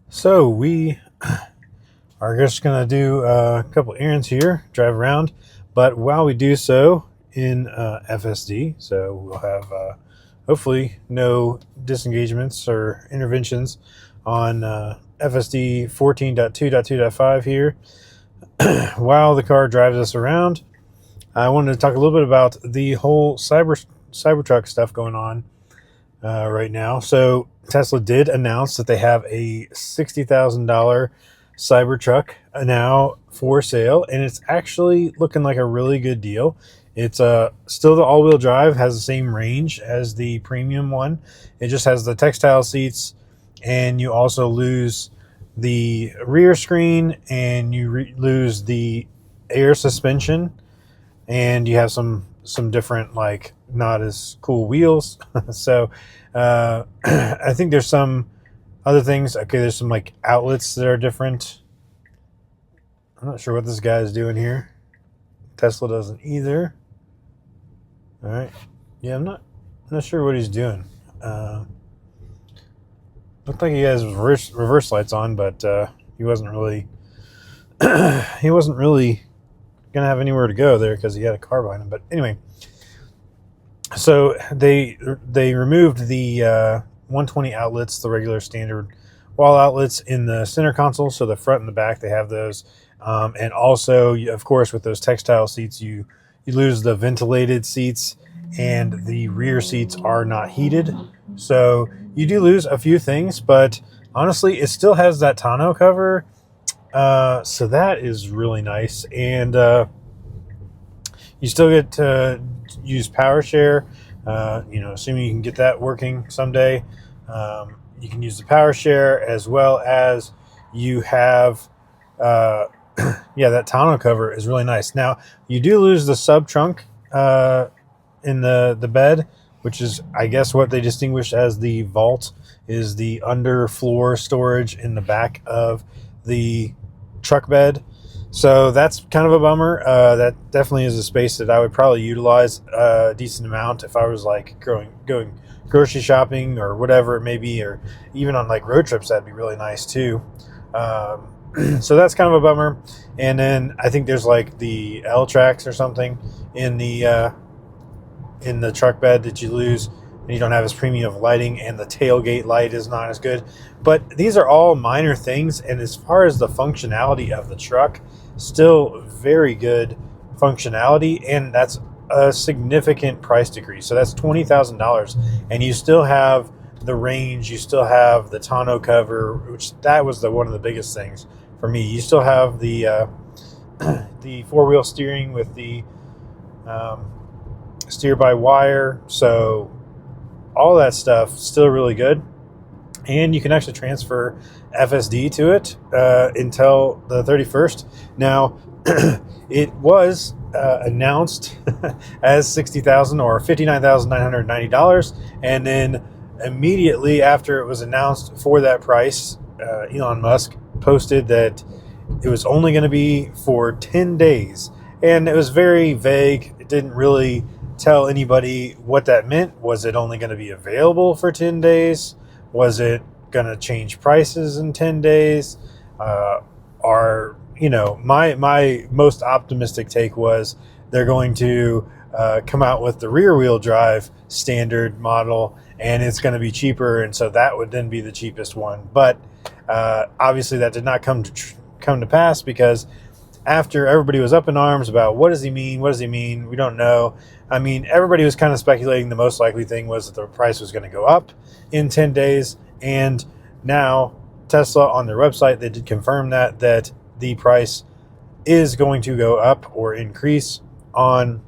So we are just gonna do a couple errands here, drive around. But while we do so in FSD, so we'll have hopefully no disengagements or interventions on FSD 14.2.2.5 here. While the car drives us around, I wanted to talk a little bit about the whole Cybertruck stuff going on right now. So Tesla did announce that they have a $60,000 Cybertruck now for sale, and it's actually looking like a really good deal. It's still the all-wheel drive, has the same range as the premium one. It just has the textile seats, and you also lose the rear screen, and you lose the air suspension, and you have some different, like, not as cool wheels. So I think there's some other things. Okay, there's some like outlets that are different. I'm not sure what this guy is doing here. Tesla doesn't either. All right. Yeah, I'm not sure what he's doing. Looked like he has reverse lights on, but he wasn't really he wasn't really gonna have anywhere to go there because he had a car behind him. But anyway, so they removed the 120 outlets, the regular standard wall outlets in the center console. So the front and the back, they have those, and also, of course, with those textile seats, you lose the ventilated seats, and the rear seats are not heated. So you do lose a few things, but honestly, it still has that tonneau cover. So that is really nice, and you still get to use PowerShare. Assuming you can get that working someday, you can use the PowerShare, as well as you have, that tonneau cover is really nice. Now you do lose the sub trunk in the bed, which is, I guess, what they distinguish as the vault, is the underfloor storage in the back of the truck bed. So that's kind of a bummer. That definitely is a space that I would probably utilize a decent amount if I was like going grocery shopping or whatever it may be, or even on like road trips. That'd be really nice too. So that's kind of a bummer. And then I think there's like the L tracks or something in the truck bed that you lose, and you don't have as premium of lighting, and the tailgate light is not as good. But these are all minor things, and as far as the functionality of the truck, still very good functionality, and that's a significant price decrease. So that's $20,000, and you still have the range, you still have the tonneau cover, which that was one of the biggest things for me. You still have the the four-wheel steering with the steer by wire, so all that stuff still really good, and you can actually transfer FSD to it until the 31st. Now, it was announced as $60,000 or $59,990, and then immediately after it was announced for that price, Elon Musk posted that it was only going to be for 10 days, and it was very vague. It didn't really tell anybody what that meant. Was it only going to be available for 10 days? Was it going to change prices in 10 days? My most optimistic take was they're going to come out with the rear wheel drive standard model, and it's going to be cheaper, and so that would then be the cheapest one. But obviously that did not come to pass, because after everybody was up in arms about what does he mean, we don't know. I mean, everybody was kind of speculating the most likely thing was that the price was going to go up in 10 days. And now Tesla, on their website, they did confirm that the price is going to go up or increase on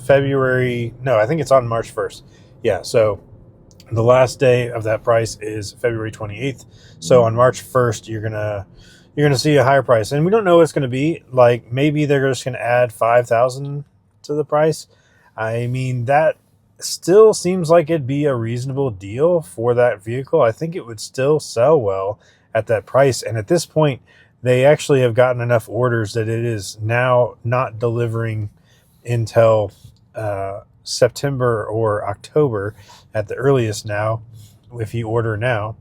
I think it's on March 1st. Yeah, so the last day of that price is February 28th. So on March 1st, you're gonna see a higher price, and we don't know what it's gonna be. Like, maybe they're just gonna add 5,000 to the price. I mean, that still seems like it'd be a reasonable deal for that vehicle. I think it would still sell well at that price. And at this point, they actually have gotten enough orders that it is now not delivering until September or October at the earliest now, if you order now.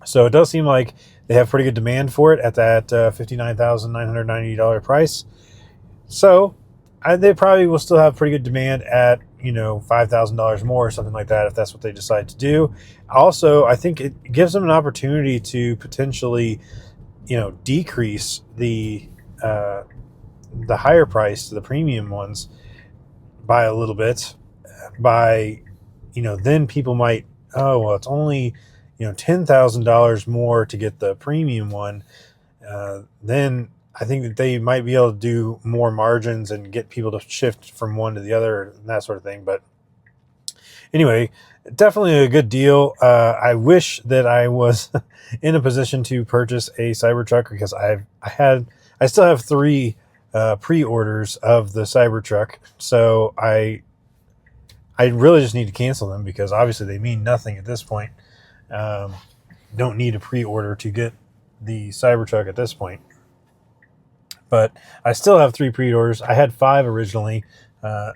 So it does seem like they have pretty good demand for it at that $59,990 price. So they probably will still have pretty good demand at, $5,000 more or something like that if that's what they decide to do. Also, I think it gives them an opportunity to potentially, decrease the higher price, the premium ones, by a little bit. By, then people might, oh well, it's only, $10,000 more to get the premium one. Then I think that they might be able to do more margins and get people to shift from one to the other and that sort of thing. But anyway, definitely a good deal. I wish that I was in a position to purchase a Cybertruck, because I still have 3 pre-orders of the Cybertruck. So I really just need to cancel them, because obviously they mean nothing at this point. Don't need a pre-order to get the Cybertruck at this point. But I still have 3 pre-orders. I had 5 originally. The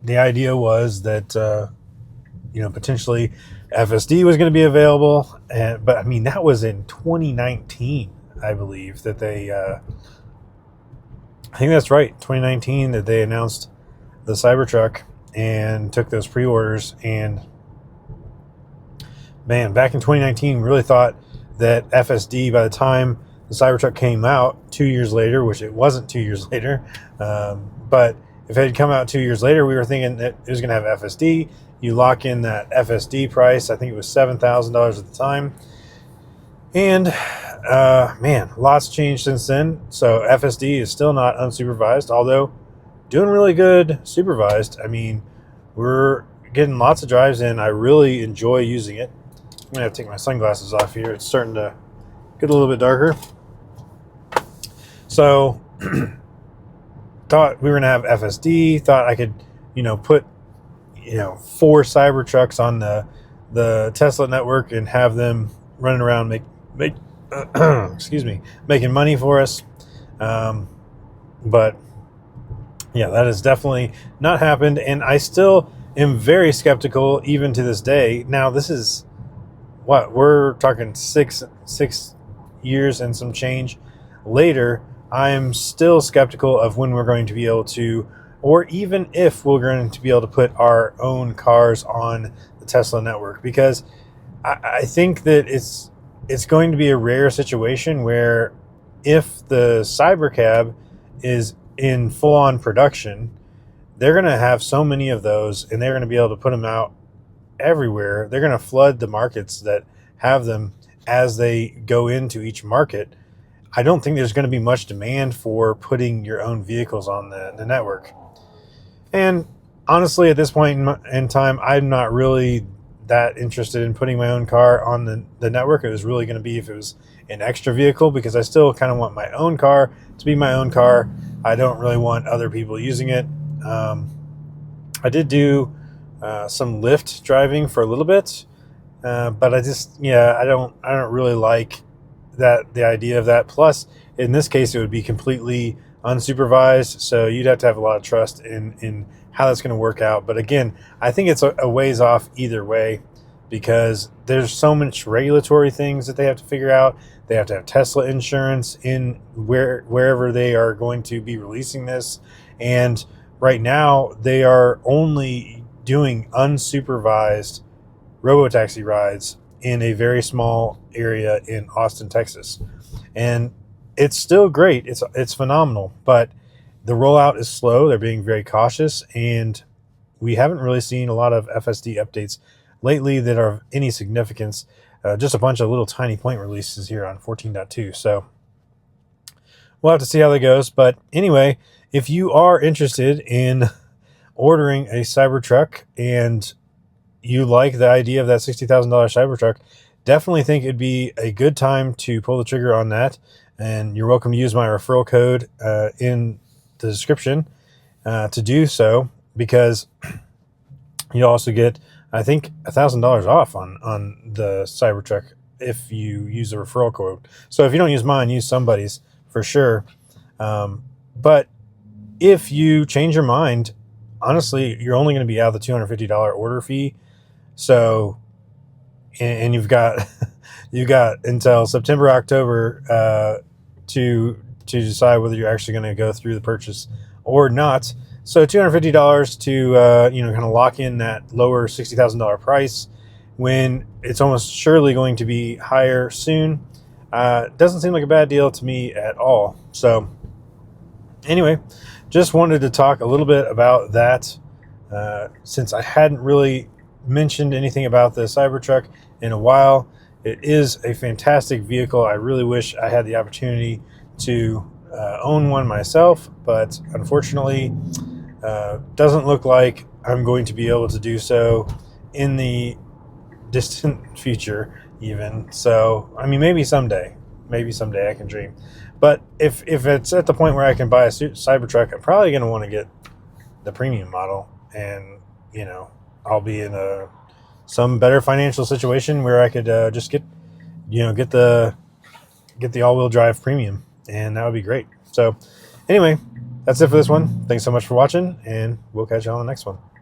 idea was that potentially FSD was going to be available, but I mean that was in 2019, I believe that they. I think that's right, 2019, that they announced the Cybertruck and took those pre-orders. And man, back in 2019, we really thought that FSD, by the time the Cybertruck came out 2 years later, which it wasn't 2 years later, but if it had come out 2 years later, we were thinking that it was going to have FSD. You lock in that FSD price. I think it was $7,000 at the time. And man, lots changed since then. So FSD is still not unsupervised, although doing really good supervised. I mean, we're getting lots of drives in. I really enjoy using it. I'm going to have to take my sunglasses off here. It's starting to get a little bit darker. So thought we were going to have FSD. Thought I could, put, 4 Cybertrucks on the Tesla network and have them running around making money for us. But yeah, that has definitely not happened, and I still am very skeptical even to this day. Now, this is what we're talking 6 years and some change later. I'm still skeptical of when we're going to be able to, or even if we're going to be able to put our own cars on the Tesla network, because I think that it's going to be a rare situation where, if the Cybercab is in full-on production, they're going to have so many of those, and they're going to be able to put them out everywhere. They're going to flood the markets that have them as they go into each market. I don't think there's going to be much demand for putting your own vehicles on the network. And honestly, at this point in time, I'm not really that interested in putting my own car on the network. It was really going to be if it was an extra vehicle, because I still kind of want my own car to be my own car. I don't really want other people using it. I did do some Lyft driving for a little bit, but I don't really like the idea of that. Plus, in this case, it would be completely unsupervised, so you'd have to have a lot of trust in how that's going to work out. But again, I think it's a ways off either way, because there's so much regulatory things that they have to figure out. They have to have Tesla insurance in wherever they are going to be releasing this. And right now, they are only doing unsupervised robotaxi rides in a very small area in Austin, Texas. And it's still great. It's phenomenal, but the rollout is slow. They're being very cautious, and we haven't really seen a lot of FSD updates lately that are of any significance. Just a bunch of little tiny point releases here on 14.2. So we'll have to see how that goes. But anyway, if you are interested in ordering a Cybertruck and you like the idea of that $60,000 Cybertruck, definitely think it'd be a good time to pull the trigger on that. And you're welcome to use my referral code in the description to do so, because you also get, I think, $1,000 off on the Cybertruck if you use the referral code. So if you don't use mine, use somebody's for sure. But if you change your mind, honestly, you're only going to be out the $250 order fee. So, and you've got You got until September, October to decide whether you're actually going to go through the purchase or not. So $250 to kind of lock in that lower $60,000 price when it's almost surely going to be higher soon. Doesn't seem like a bad deal to me at all. So anyway, just wanted to talk a little bit about that since I hadn't really mentioned anything about the Cybertruck in a while. It is a fantastic vehicle. I really wish I had the opportunity to own one myself, but unfortunately, doesn't look like I'm going to be able to do so in the distant future even. So, I mean, maybe someday I can dream. But if it's at the point where I can buy a Cybertruck, I'm probably going to want to get the premium model, and I'll be in some better financial situation where I could just get the all-wheel drive premium, and that would be great. So anyway, that's it for this one. Thanks so much for watching, and we'll catch you on the next one.